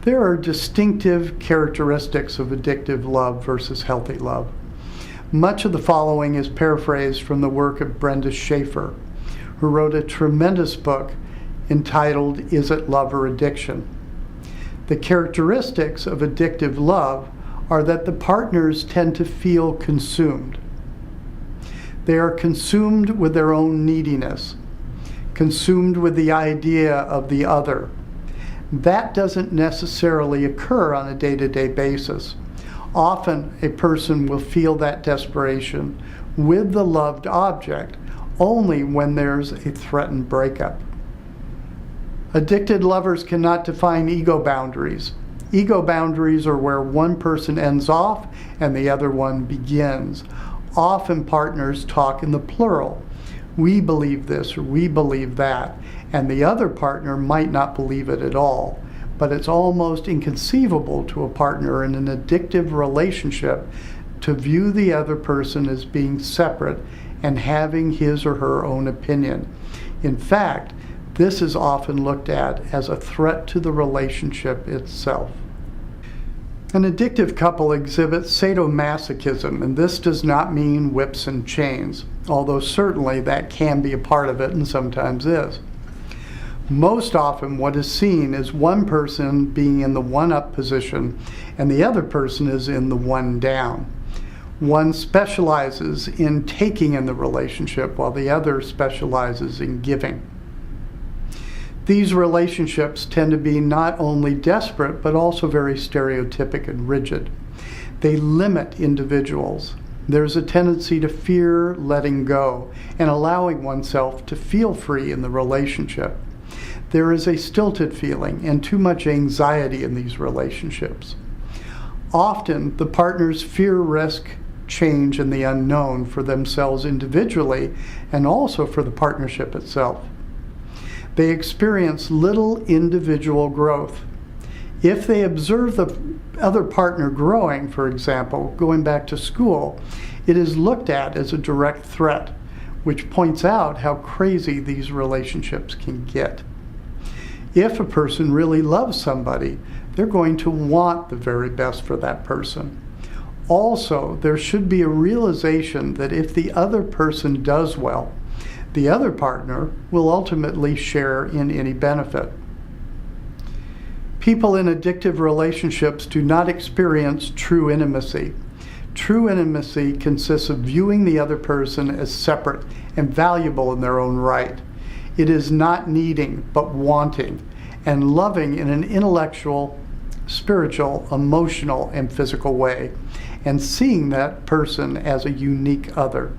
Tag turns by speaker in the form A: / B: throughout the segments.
A: There are distinctive characteristics of addictive love versus healthy love. Much of the following is paraphrased from the work of Brenda Schaefer, who wrote a tremendous book entitled Is It Love or Addiction? The characteristics of addictive love are that the partners tend to feel consumed. They are consumed with their own neediness, consumed with the idea of the other. That doesn't necessarily occur on a day-to-day basis. Often a person will feel that desperation with the loved object only when there's a threatened breakup. Addicted lovers cannot define ego boundaries. Ego boundaries are where one person ends off and the other one begins. Often partners talk in the plural. We believe this or we believe that, and the other partner might not believe it at all. But it's almost inconceivable to a partner in an addictive relationship to view the other person as being separate and having his or her own opinion. In fact, this is often looked at as a threat to the relationship itself. An addictive couple exhibits sadomasochism, and this does not mean whips and chains, although certainly that can be a part of it and sometimes is. Most often what is seen is one person being in the one-up position and the other person is in the one-down. One specializes in taking in the relationship while the other specializes in giving. These relationships tend to be not only desperate but also very stereotypic and rigid. They limit individuals. There's a tendency to fear letting go and allowing oneself to feel free in the relationship. There is a stilted feeling and too much anxiety in these relationships. Often, the partners fear risk, change, and the unknown for themselves individually and also for the partnership itself. They experience little individual growth. If they observe the other partner growing, for example, going back to school, it is looked at as a direct threat, which points out how crazy these relationships can get. If a person really loves somebody, they're going to want the very best for that person. Also, there should be a realization that if the other person does well, the other partner will ultimately share in any benefit. People in addictive relationships do not experience true intimacy. True intimacy consists of viewing the other person as separate and valuable in their own right. It is not needing, but wanting, and loving in an intellectual, spiritual, emotional, and physical way, and seeing that person as a unique other.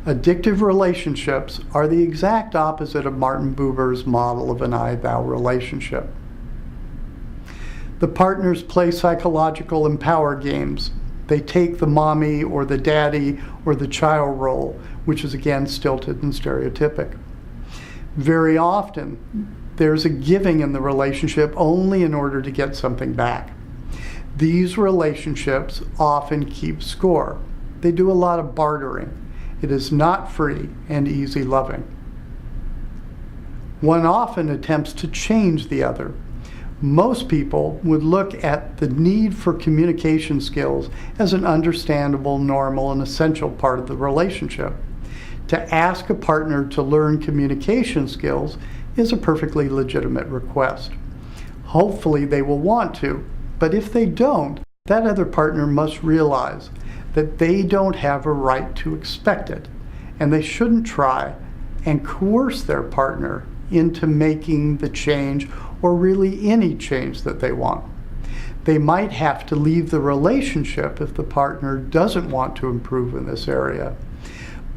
A: Addictive relationships are the exact opposite of Martin Buber's model of an I-thou relationship. The partners play psychological and power games. They take the mommy or the daddy or the child role, which is again stilted and stereotypic. Very often, there's a giving in the relationship only in order to get something back. These relationships often keep score. They do a lot of bartering. It is not free and easy loving. One often attempts to change the other. Most people would look at the need for communication skills as an understandable, normal, and essential part of the relationship. To ask a partner to learn communication skills is a perfectly legitimate request. Hopefully they will want to, but if they don't, that other partner must realize that they don't have a right to expect it, and they shouldn't try and coerce their partner into making the change or really any change that they want. They might have to leave the relationship if the partner doesn't want to improve in this area,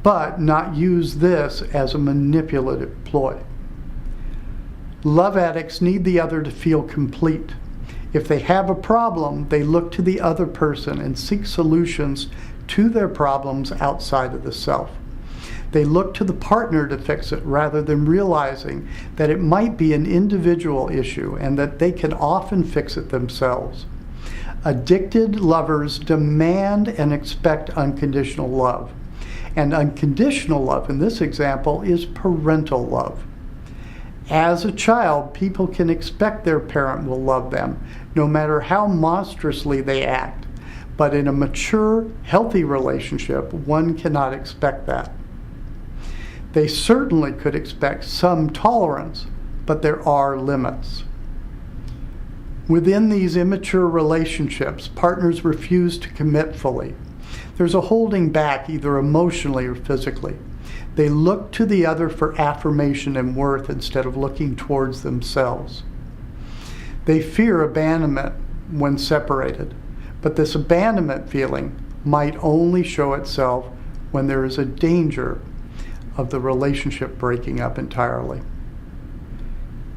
A: but not use this as a manipulative ploy. Love addicts need the other to feel complete. If they have a problem, they look to the other person and seek solutions to their problems outside of the self. They look to the partner to fix it rather than realizing that it might be an individual issue and that they can often fix it themselves. Addicted lovers demand and expect unconditional love. And unconditional love in this example is parental love. As a child, people can expect their parent will love them, no matter how monstrously they act. But in a mature, healthy relationship, one cannot expect that. They certainly could expect some tolerance, but there are limits. Within these immature relationships, partners refuse to commit fully. There's a holding back, either emotionally or physically. They look to the other for affirmation and worth instead of looking towards themselves. They fear abandonment when separated, but this abandonment feeling might only show itself when there is a danger of the relationship breaking up entirely.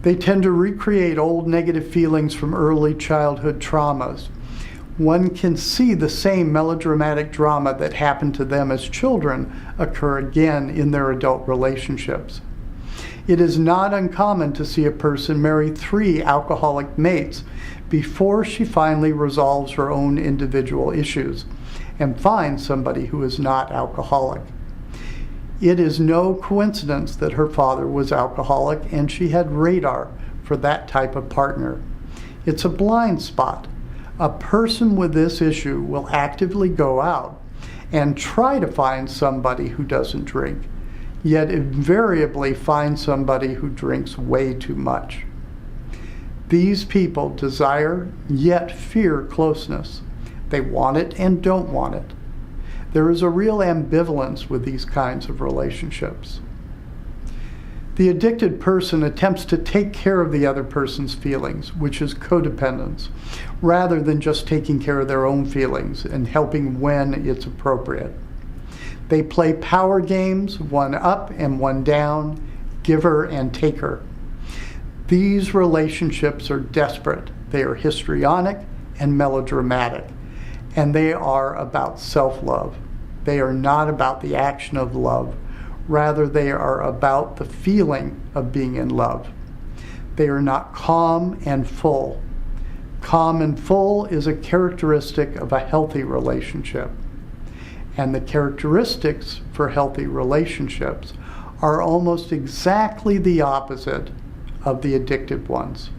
A: They tend to recreate old negative feelings from early childhood traumas. One can see the same melodramatic drama that happened to them as children occur again in their adult relationships. It is not uncommon to see a person marry 3 alcoholic mates before she finally resolves her own individual issues and finds somebody who is not alcoholic. It is no coincidence that her father was alcoholic and she had radar for that type of partner. It's a blind spot. A person with this issue will actively go out and try to find somebody who doesn't drink, yet invariably find somebody who drinks way too much. These people desire yet fear closeness. They want it and don't want it. There is a real ambivalence with these kinds of relationships. The addicted person attempts to take care of the other person's feelings, which is codependence, rather than just taking care of their own feelings and helping when it's appropriate. They play power games, one up and one down, giver and taker. These relationships are desperate. They are histrionic and melodramatic, and they are about self-love. They are not about the action of love. Rather, they are about the feeling of being in love. They are not calm and full. Calm and full is a characteristic of a healthy relationship. And the characteristics for healthy relationships are almost exactly the opposite of the addictive ones.